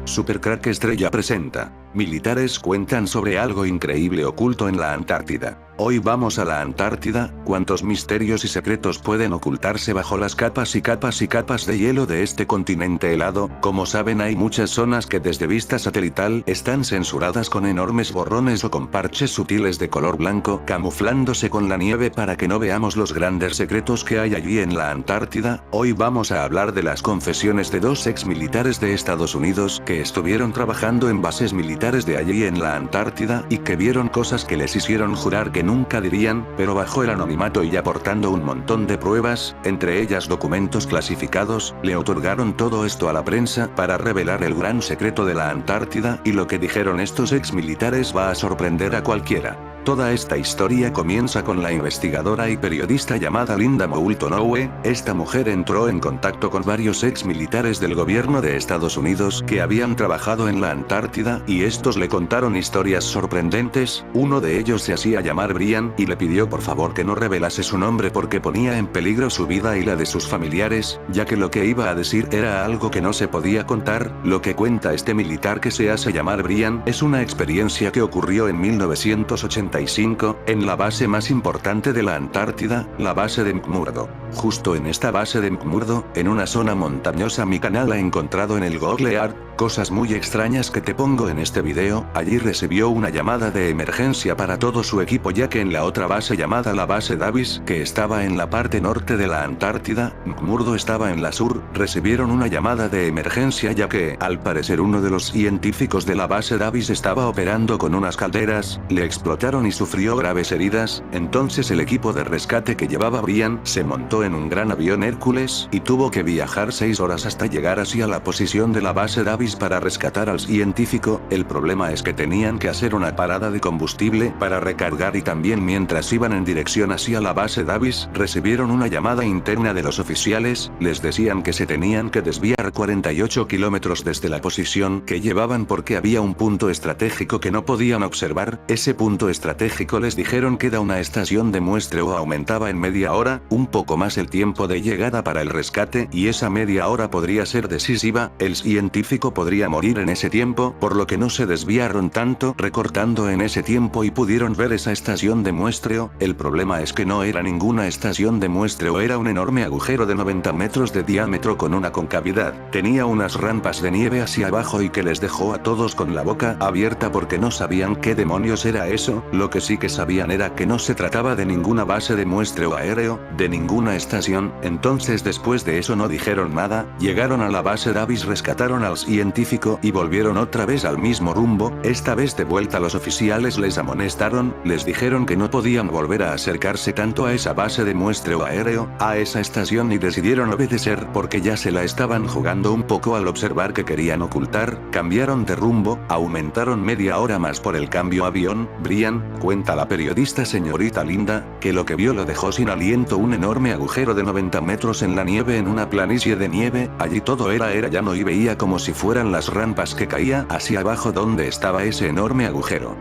Super Crack Estrella presenta. Militares cuentan sobre algo increíble oculto en la Antártida. Hoy vamos a la Antártida. ¿Cuántos misterios y secretos pueden ocultarse bajo las capas y capas y capas de hielo de este continente helado? Como saben, hay muchas zonas que desde vista satelital están censuradas con enormes borrones o con parches sutiles de color blanco, camuflándose con la nieve para que no veamos los grandes secretos que hay allí en la Antártida. Hoy vamos a hablar de las confesiones de dos ex militares de Estados Unidos que estuvieron trabajando en bases militares de allí en la Antártida y que vieron cosas que les hicieron jurar que nunca dirían, pero bajo el anonimato y aportando un montón de pruebas, entre ellas documentos clasificados, le otorgaron todo esto a la prensa para revelar el gran secreto de la Antártida, y lo que dijeron estos ex militares va a sorprender a cualquiera. Toda esta historia comienza con la investigadora y periodista llamada Linda Moulton Howe. Esta mujer entró en contacto con varios ex militares del gobierno de Estados Unidos que habían trabajado en la Antártida, y estos le contaron historias sorprendentes. Uno de ellos se hacía llamar Brian, y le pidió por favor que no revelase su nombre porque ponía en peligro su vida y la de sus familiares, ya que lo que iba a decir era algo que no se podía contar. Lo que cuenta este militar que se hace llamar Brian es una experiencia que ocurrió en 1985, en la base más importante de la Antártida, la base de McMurdo. Justo en esta base de McMurdo, en una zona montañosa, mi canal ha encontrado en el Google Earth cosas muy extrañas que te pongo en este video. Allí recibió una llamada de emergencia para todo su equipo, ya que en la otra base llamada la base Davis, que estaba en la parte norte de la Antártida, McMurdo estaba en la sur, recibieron una llamada de emergencia ya que, al parecer, uno de los científicos de la base Davis estaba operando con unas calderas, le explotaron y sufrió graves heridas. Entonces el equipo de rescate que llevaba Brian se montó en un gran avión Hércules y tuvo que viajar 6 horas hasta llegar hacia la posición de la base Davis para rescatar al científico. El problema es que tenían que hacer una parada de combustible para recargar, y también mientras iban en dirección hacia la base Davis recibieron una llamada interna de los oficiales. Les decían que se tenían que desviar 48 kilómetros desde la posición que llevaban porque había un punto estratégico que no podían observar. Ese punto estratégico, les dijeron, que era una estación de muestreo. Aumentaba en media hora, un poco más, el tiempo de llegada para el rescate, y esa media hora podría ser decisiva. El científico podría morir en ese tiempo, por lo que no se desviaron tanto, recortando en ese tiempo, y pudieron ver esa estación de muestreo. El problema es que no era ninguna estación de muestreo, era un enorme agujero de 90 metros de diámetro con una concavidad. Tenía unas rampas de nieve hacia abajo y que les dejó a todos con la boca abierta porque no sabían qué demonios era eso. Lo que sí que sabían era que no se trataba de ninguna base de muestreo aéreo, de ninguna estación. Entonces, después de eso no dijeron nada, llegaron a la base Davis, rescataron al científico y volvieron otra vez al mismo rumbo. Esta vez de vuelta los oficiales les amonestaron, les dijeron que no podían volver a acercarse tanto a esa base de muestreo aéreo, a esa estación, y decidieron obedecer porque ya se la estaban jugando un poco al observar que querían ocultar. Cambiaron de rumbo, aumentaron media hora más por el cambio avión. Brian, cuenta la periodista señorita Linda, que lo que vio lo dejó sin aliento: un enorme agujero de 90 metros en la nieve, en una planicie de nieve. Allí todo era llano y veía como si fueran las rampas que caía hacia abajo donde estaba ese enorme agujero.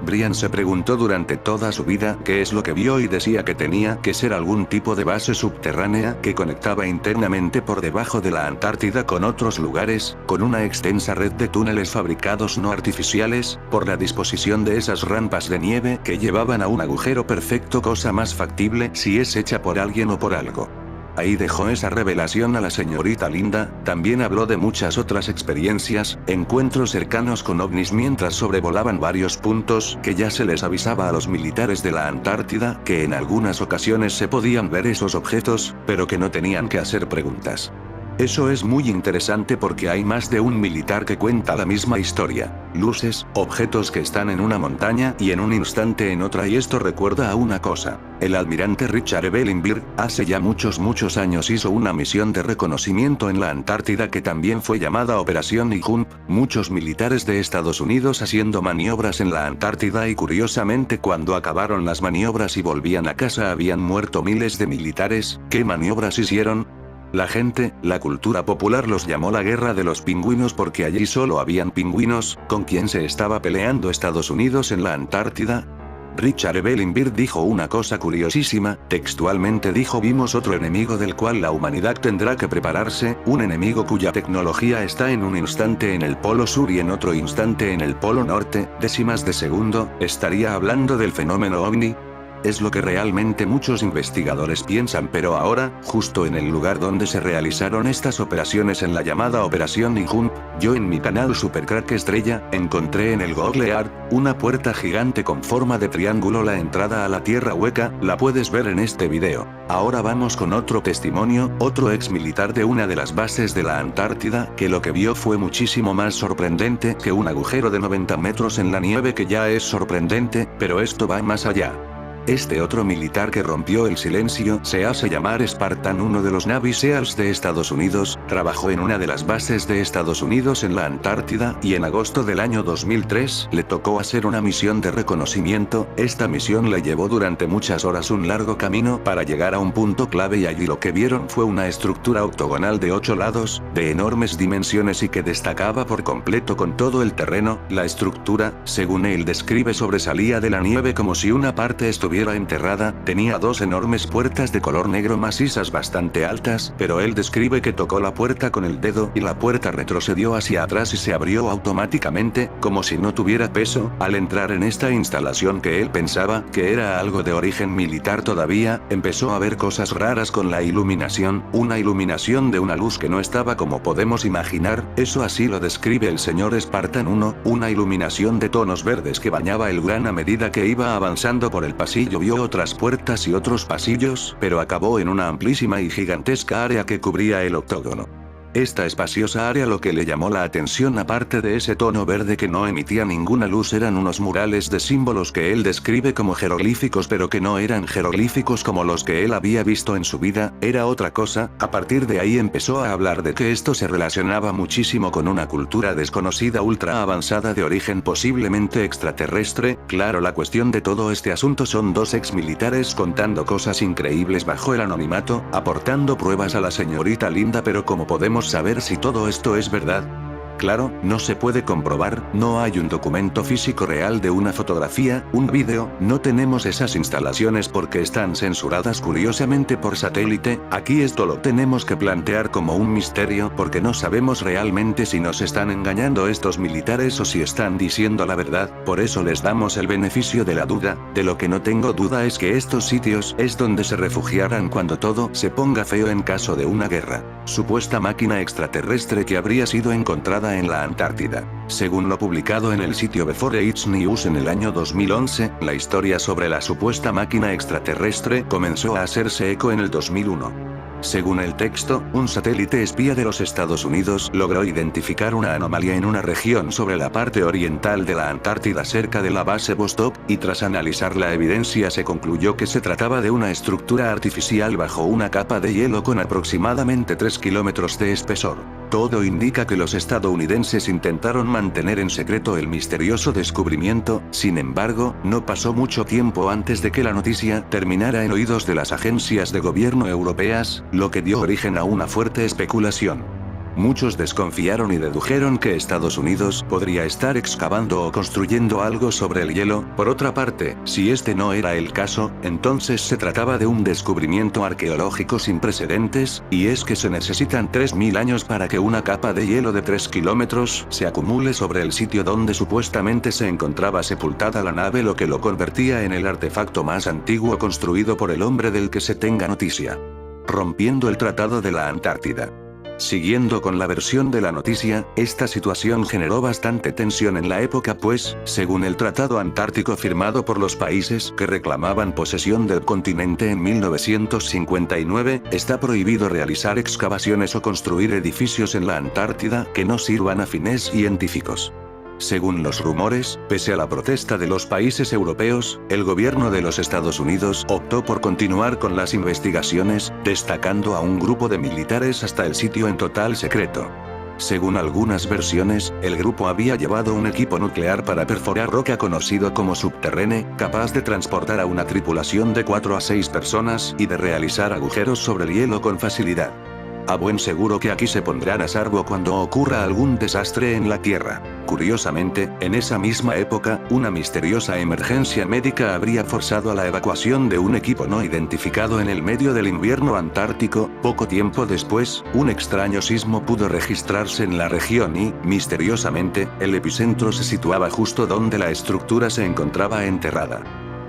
Brian se preguntó durante toda su vida qué es lo que vio y decía que tenía que ser algún tipo de base subterránea que conectaba internamente por debajo de la Antártida con otros lugares, con una extensa red de túneles fabricados no artificiales, por la disposición de esas rampas de nieve que llevaban a un agujero perfecto, cosa más factible si es hecha por alguien o por algo. Ahí dejó esa revelación a la señorita Linda. También habló de muchas otras experiencias, encuentros cercanos con ovnis mientras sobrevolaban varios puntos que ya se les avisaba a los militares de la Antártida, que en algunas ocasiones se podían ver esos objetos, pero que no tenían que hacer preguntas. Eso es muy interesante porque hay más de un militar que cuenta la misma historia. Luces, objetos que están en una montaña y en un instante en otra, y esto recuerda a una cosa. El almirante Richard Evelyn Byrd, hace ya muchos años, hizo una misión de reconocimiento en la Antártida que también fue llamada Operación Jump. Muchos militares de Estados Unidos haciendo maniobras en la Antártida, y curiosamente cuando acabaron las maniobras y volvían a casa habían muerto miles de militares. ¿Qué maniobras hicieron? La gente, la cultura popular los llamó la guerra de los pingüinos porque allí solo habían pingüinos. ¿Con quién se estaba peleando Estados Unidos en la Antártida? Richard Evelyn Byrd dijo una cosa curiosísima, textualmente dijo: vimos otro enemigo del cual la humanidad tendrá que prepararse, un enemigo cuya tecnología está en un instante en el polo sur y en otro instante en el polo norte, décimas de segundo. ¿Estaría hablando del fenómeno ovni? Es lo que realmente muchos investigadores piensan, pero ahora, justo en el lugar donde se realizaron estas operaciones en la llamada Operación Ninjump, yo en mi canal Supercrack Estrella, encontré en el Google Earth, una puerta gigante con forma de triángulo. La entrada a la tierra hueca, la puedes ver en este video. Ahora vamos con otro testimonio, otro ex militar de una de las bases de la Antártida, que lo que vio fue muchísimo más sorprendente que un agujero de 90 metros en la nieve, que ya es sorprendente, pero esto va más allá. Este otro militar que rompió el silencio se hace llamar Spartan, uno de los Navy SEALs de Estados Unidos, trabajó en una de las bases de Estados Unidos en la Antártida, y en agosto del año 2003 le tocó hacer una misión de reconocimiento. Esta misión le llevó durante muchas horas un largo camino para llegar a un punto clave, y allí lo que vieron fue una estructura octogonal de 8 lados, de enormes dimensiones y que destacaba por completo con todo el terreno. La estructura, según él describe, sobresalía de la nieve como si una parte estuviera enterrada, tenía 2 enormes puertas de color negro macizas bastante altas, pero él describe que tocó la puerta con el dedo y la puerta retrocedió hacia atrás y se abrió automáticamente, como si no tuviera peso. Al entrar en esta instalación que él pensaba que era algo de origen militar todavía, empezó a ver cosas raras con la iluminación, una iluminación de una luz que no estaba como podemos imaginar. Eso así lo describe el señor Spartan 1, una iluminación de tonos verdes que bañaba el lugar. A medida que iba avanzando por el pasillo vio otras puertas y otros pasillos, pero acabó en una amplísima y gigantesca área que cubría el octógono. Esta espaciosa área, lo que le llamó la atención, aparte de ese tono verde que no emitía ninguna luz, eran unos murales de símbolos que él describe como jeroglíficos, pero que no eran jeroglíficos como los que él había visto en su vida, era otra cosa. A partir de ahí empezó a hablar de que esto se relacionaba muchísimo con una cultura desconocida ultra avanzada de origen posiblemente extraterrestre. Claro, la cuestión de todo este asunto son 2 ex militares contando cosas increíbles bajo el anonimato, aportando pruebas a la señorita Linda, pero como podemos saber si todo esto es verdad? Claro, no se puede comprobar, no hay un documento físico real de una fotografía, un vídeo, no tenemos esas instalaciones porque están censuradas curiosamente por satélite. Aquí esto lo tenemos que plantear como un misterio porque no sabemos realmente si nos están engañando estos militares o si están diciendo la verdad, por eso les damos el beneficio de la duda. De lo que no tengo duda es que estos sitios es donde se refugiarán cuando todo se ponga feo en caso de una guerra. Supuesta máquina extraterrestre que habría sido encontrada en la Antártida. Según lo publicado en el sitio Before It's News en el año 2011, la historia sobre la supuesta máquina extraterrestre comenzó a hacerse eco en el 2001. Según el texto, un satélite espía de los Estados Unidos logró identificar una anomalía en una región sobre la parte oriental de la Antártida cerca de la base Vostok, y tras analizar la evidencia se concluyó que se trataba de una estructura artificial bajo una capa de hielo con aproximadamente 3 kilómetros de espesor. Todo indica que los estadounidenses intentaron mantener en secreto el misterioso descubrimiento. Sin embargo, no pasó mucho tiempo antes de que la noticia terminara en oídos de las agencias de gobierno europeas, lo que dio origen a una fuerte especulación. Muchos desconfiaron y dedujeron que Estados Unidos podría estar excavando o construyendo algo sobre el hielo. Por otra parte, si este no era el caso, entonces se trataba de un descubrimiento arqueológico sin precedentes, y es que se necesitan 3000 años para que una capa de hielo de 3 kilómetros se acumule sobre el sitio donde supuestamente se encontraba sepultada la nave, lo que lo convertía en el artefacto más antiguo construido por el hombre del que se tenga noticia. Rompiendo el Tratado de la Antártida. Siguiendo con la versión de la noticia, esta situación generó bastante tensión en la época, pues, según el Tratado Antártico firmado por los países que reclamaban posesión del continente en 1959, está prohibido realizar excavaciones o construir edificios en la Antártida que no sirvan a fines científicos. Según los rumores, pese a la protesta de los países europeos, el gobierno de los Estados Unidos optó por continuar con las investigaciones, destacando a un grupo de militares hasta el sitio en total secreto. Según algunas versiones, el grupo había llevado un equipo nuclear para perforar roca conocido como subterráneo, capaz de transportar a una tripulación de 4 a 6 personas y de realizar agujeros sobre el hielo con facilidad. A buen seguro que aquí se pondrán a salvo cuando ocurra algún desastre en la Tierra. Curiosamente, en esa misma época, una misteriosa emergencia médica habría forzado a la evacuación de un equipo no identificado en el medio del invierno antártico. Poco tiempo después, un extraño sismo pudo registrarse en la región y, misteriosamente, el epicentro se situaba justo donde la estructura se encontraba enterrada.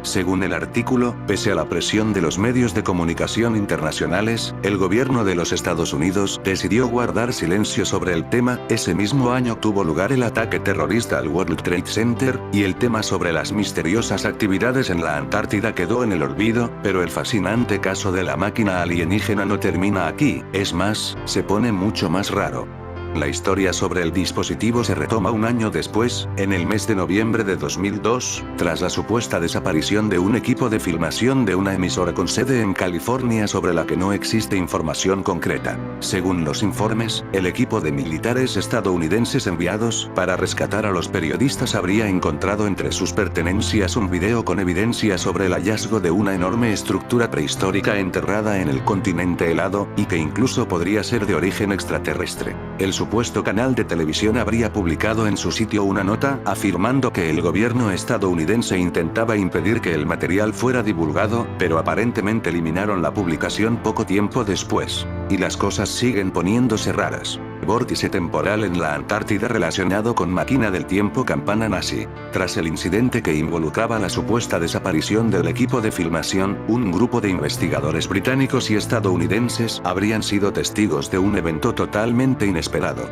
Según el artículo, pese a la presión de los medios de comunicación internacionales, el gobierno de los Estados Unidos decidió guardar silencio sobre el tema. Ese mismo año tuvo lugar el ataque terrorista al World Trade Center, y el tema sobre las misteriosas actividades en la Antártida quedó en el olvido, pero el fascinante caso de la máquina alienígena no termina aquí, es más, se pone mucho más raro. La historia sobre el dispositivo se retoma un año después, en el mes de noviembre de 2002, tras la supuesta desaparición de un equipo de filmación de una emisora con sede en California sobre la que no existe información concreta. Según los informes, el equipo de militares estadounidenses enviados para rescatar a los periodistas habría encontrado entre sus pertenencias un video con evidencia sobre el hallazgo de una enorme estructura prehistórica enterrada en el continente helado, y que incluso podría ser de origen extraterrestre. El supuesto canal de televisión habría publicado en su sitio una nota afirmando que el gobierno estadounidense intentaba impedir que el material fuera divulgado, pero aparentemente eliminaron la publicación poco tiempo después. Y las cosas siguen poniéndose raras. Vórtice temporal en la Antártida relacionado con máquina del tiempo campana nazi. Tras el incidente que involucraba la supuesta desaparición del equipo de filmación, un grupo de investigadores británicos y estadounidenses habrían sido testigos de un evento totalmente inesperado.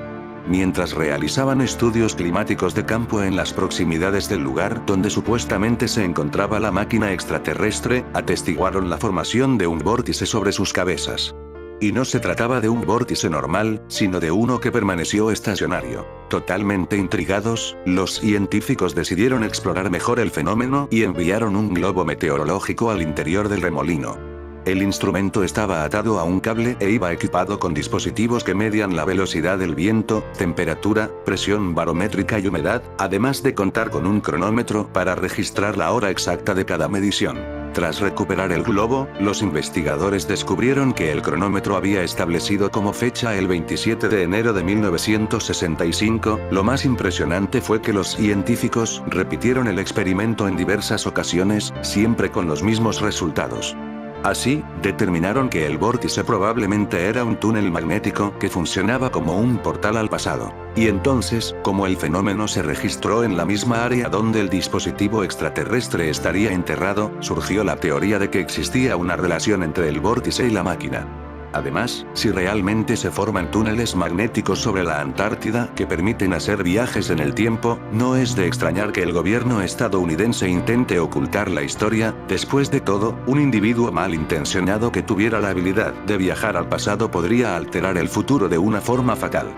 Mientras realizaban estudios climáticos de campo en las proximidades del lugar donde supuestamente se encontraba la máquina extraterrestre, atestiguaron la formación de un vórtice sobre sus cabezas. Y no se trataba de un vórtice normal, sino de uno que permaneció estacionario. Totalmente intrigados, los científicos decidieron explorar mejor el fenómeno y enviaron un globo meteorológico al interior del remolino. El instrumento estaba atado a un cable e iba equipado con dispositivos que medían la velocidad del viento, temperatura, presión barométrica y humedad, además de contar con un cronómetro para registrar la hora exacta de cada medición. Tras recuperar el globo, los investigadores descubrieron que el cronómetro había establecido como fecha el 27 de enero de 1965. Lo más impresionante fue que los científicos repitieron el experimento en diversas ocasiones, siempre con los mismos resultados. Así, determinaron que el vórtice probablemente era un túnel magnético que funcionaba como un portal al pasado. Y entonces, como el fenómeno se registró en la misma área donde el dispositivo extraterrestre estaría enterrado, surgió la teoría de que existía una relación entre el vórtice y la máquina. Además, si realmente se forman túneles magnéticos sobre la Antártida que permiten hacer viajes en el tiempo, no es de extrañar que el gobierno estadounidense intente ocultar la historia. Después de todo, un individuo malintencionado que tuviera la habilidad de viajar al pasado podría alterar el futuro de una forma fatal.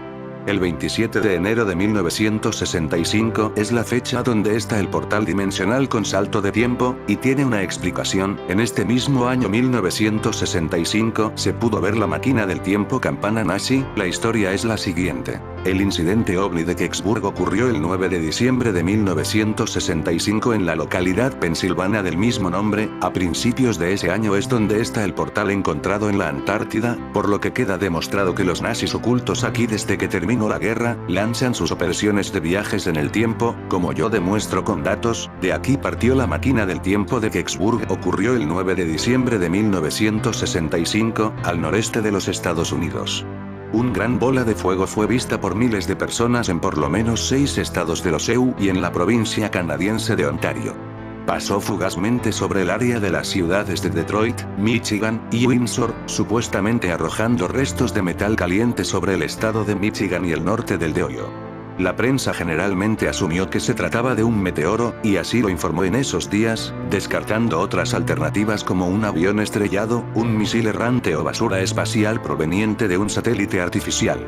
El 27 de enero de 1965 es la fecha donde está el portal dimensional con salto de tiempo, y tiene una explicación. En este mismo año 1965 se pudo ver la máquina del tiempo campana nazi. La historia es la siguiente. El incidente ovni de Kecksburg ocurrió el 9 de diciembre de 1965 en la localidad pensilvana del mismo nombre. A principios de ese año es donde está el portal encontrado en la Antártida, por lo que queda demostrado que los nazis ocultos aquí desde que terminó la guerra, lanzan sus operaciones de viajes en el tiempo, como yo demuestro con datos. De aquí partió la máquina del tiempo de Kecksburg. Ocurrió el 9 de diciembre de 1965, al noreste de los Estados Unidos. Un gran bola de fuego fue vista por miles de personas en por lo menos 6 estados de los EU y en la provincia canadiense de Ontario. Pasó fugazmente sobre el área de las ciudades de Detroit, Michigan, y Windsor, supuestamente arrojando restos de metal caliente sobre el estado de Michigan y el norte del de Ohio. La prensa generalmente asumió que se trataba de un meteoro, y así lo informó en esos días, descartando otras alternativas como un avión estrellado, un misil errante o basura espacial proveniente de un satélite artificial.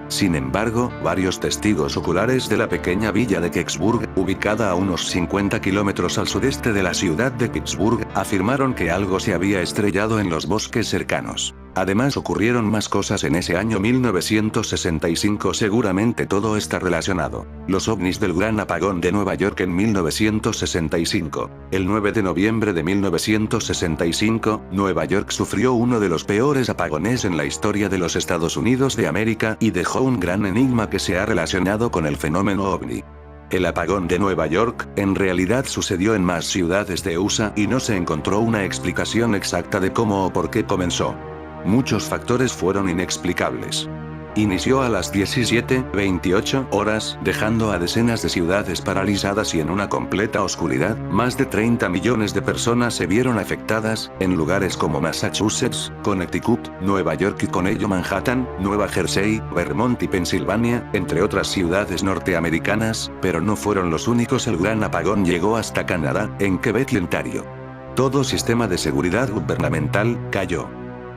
Sin embargo, varios testigos oculares de la pequeña villa de Kecksburg, ubicada a unos 50 kilómetros al sudeste de la ciudad de Pittsburgh, afirmaron que algo se había estrellado en los bosques cercanos. Además ocurrieron más cosas en ese año 1965, seguramente todo está relacionado. Los ovnis del gran apagón de Nueva York en 1965. El 9 de noviembre de 1965, Nueva York sufrió uno de los peores apagones en la historia de los Estados Unidos de América y dejó un gran enigma que se ha relacionado con el fenómeno ovni. El apagón de Nueva York, en realidad sucedió en más ciudades de USA y no se encontró una explicación exacta de cómo o por qué comenzó. Muchos factores fueron inexplicables. Inició a las 17:28 horas, dejando a decenas de ciudades paralizadas y en una completa oscuridad. Más de 30 millones de personas se vieron afectadas, en lugares como Massachusetts, Connecticut, Nueva York y con ello Manhattan, Nueva Jersey, Vermont y Pensilvania, entre otras ciudades norteamericanas, pero no fueron los únicos. El gran apagón llegó hasta Canadá, en Quebec y Ontario. Todo sistema de seguridad gubernamental cayó.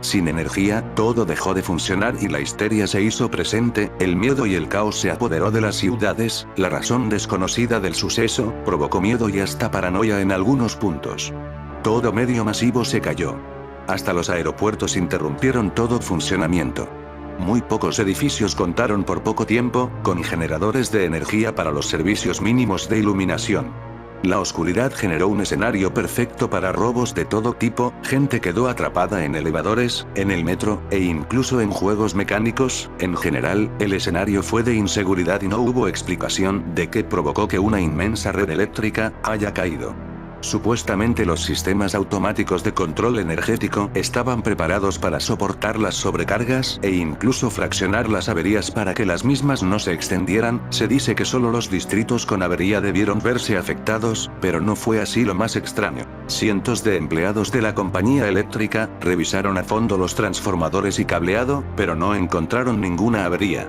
Sin energía, todo dejó de funcionar y la histeria se hizo presente, el miedo y el caos se apoderó de las ciudades, la razón desconocida del suceso, provocó miedo y hasta paranoia en algunos puntos. Todo medio masivo se cayó. Hasta los aeropuertos interrumpieron todo funcionamiento. Muy pocos edificios contaron por poco tiempo, con generadores de energía para los servicios mínimos de iluminación. La oscuridad generó un escenario perfecto para robos de todo tipo, gente quedó atrapada en elevadores, en el metro, e incluso en juegos mecánicos. En general, el escenario fue de inseguridad y no hubo explicación de qué provocó que una inmensa red eléctrica haya caído. Supuestamente los sistemas automáticos de control energético estaban preparados para soportar las sobrecargas e incluso fraccionar las averías para que las mismas no se extendieran. Se dice que solo los distritos con avería debieron verse afectados, pero no fue así. Lo más extraño. Cientos de empleados de la compañía eléctrica revisaron a fondo los transformadores y cableado, pero no encontraron ninguna avería.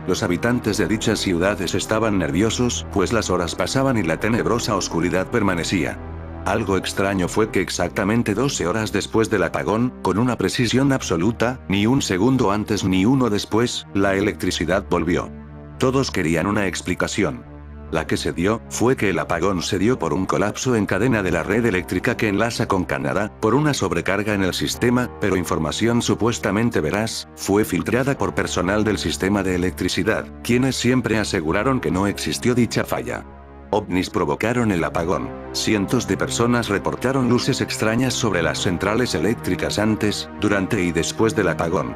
Los habitantes de dichas ciudades estaban nerviosos, pues las horas pasaban y la tenebrosa oscuridad permanecía. Algo extraño fue que exactamente 12 horas después del apagón, con una precisión absoluta, ni un segundo antes ni uno después, la electricidad volvió. Todos querían una explicación. La que se dio, fue que el apagón se dio por un colapso en cadena de la red eléctrica que enlaza con Canadá, por una sobrecarga en el sistema, pero información supuestamente veraz, fue filtrada por personal del sistema de electricidad, quienes siempre aseguraron que no existió dicha falla. OVNIs provocaron el apagón. Cientos de personas reportaron luces extrañas sobre las centrales eléctricas antes, durante y después del apagón.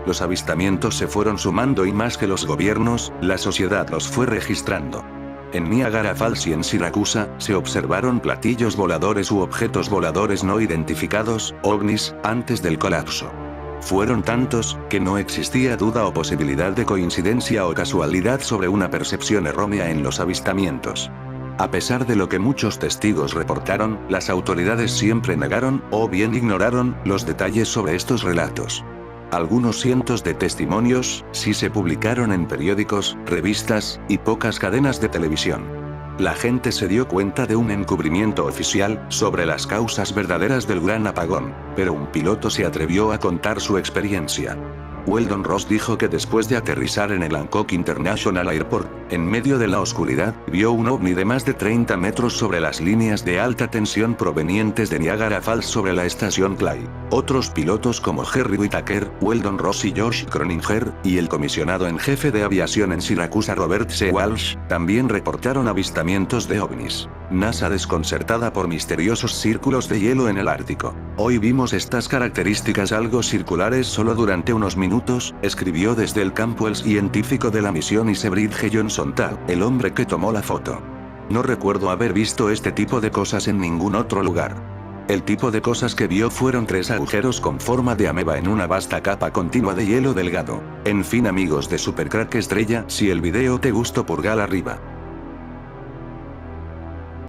Los avistamientos se fueron sumando y más que los gobiernos, la sociedad los fue registrando. En Niagara Falls y en Siracusa, se observaron platillos voladores u objetos voladores no identificados, OVNIs, antes del colapso. Fueron tantos, que no existía duda o posibilidad de coincidencia o casualidad sobre una percepción errónea en los avistamientos. A pesar de lo que muchos testigos reportaron, las autoridades siempre negaron, o bien ignoraron, los detalles sobre estos relatos. Algunos cientos de testimonios, sí se publicaron en periódicos, revistas, y pocas cadenas de televisión. La gente se dio cuenta de un encubrimiento oficial, sobre las causas verdaderas del gran apagón, pero un piloto se atrevió a contar su experiencia. Weldon Ross dijo que después de aterrizar en el Hancock International Airport, en medio de la oscuridad, vio un ovni de más de 30 metros sobre las líneas de alta tensión provenientes de Niagara Falls sobre la estación Clay. Otros pilotos como Harry Whittaker, Weldon Ross y Josh Croninger, y el comisionado en jefe de aviación en Siracusa Robert C. Walsh, también reportaron avistamientos de ovnis. NASA desconcertada por misteriosos círculos de hielo en el Ártico. Hoy vimos estas características algo circulares solo durante unos minutos, escribió desde el campo el científico de la misión Isebridge Johnson Tal, el hombre que tomó la foto. No recuerdo haber visto este tipo de cosas en ningún otro lugar. El tipo de cosas que vio fueron 3 agujeros con forma de ameba en una vasta capa continua de hielo delgado. En fin amigos de Supercrack Estrella, si el video te gustó pulgar arriba.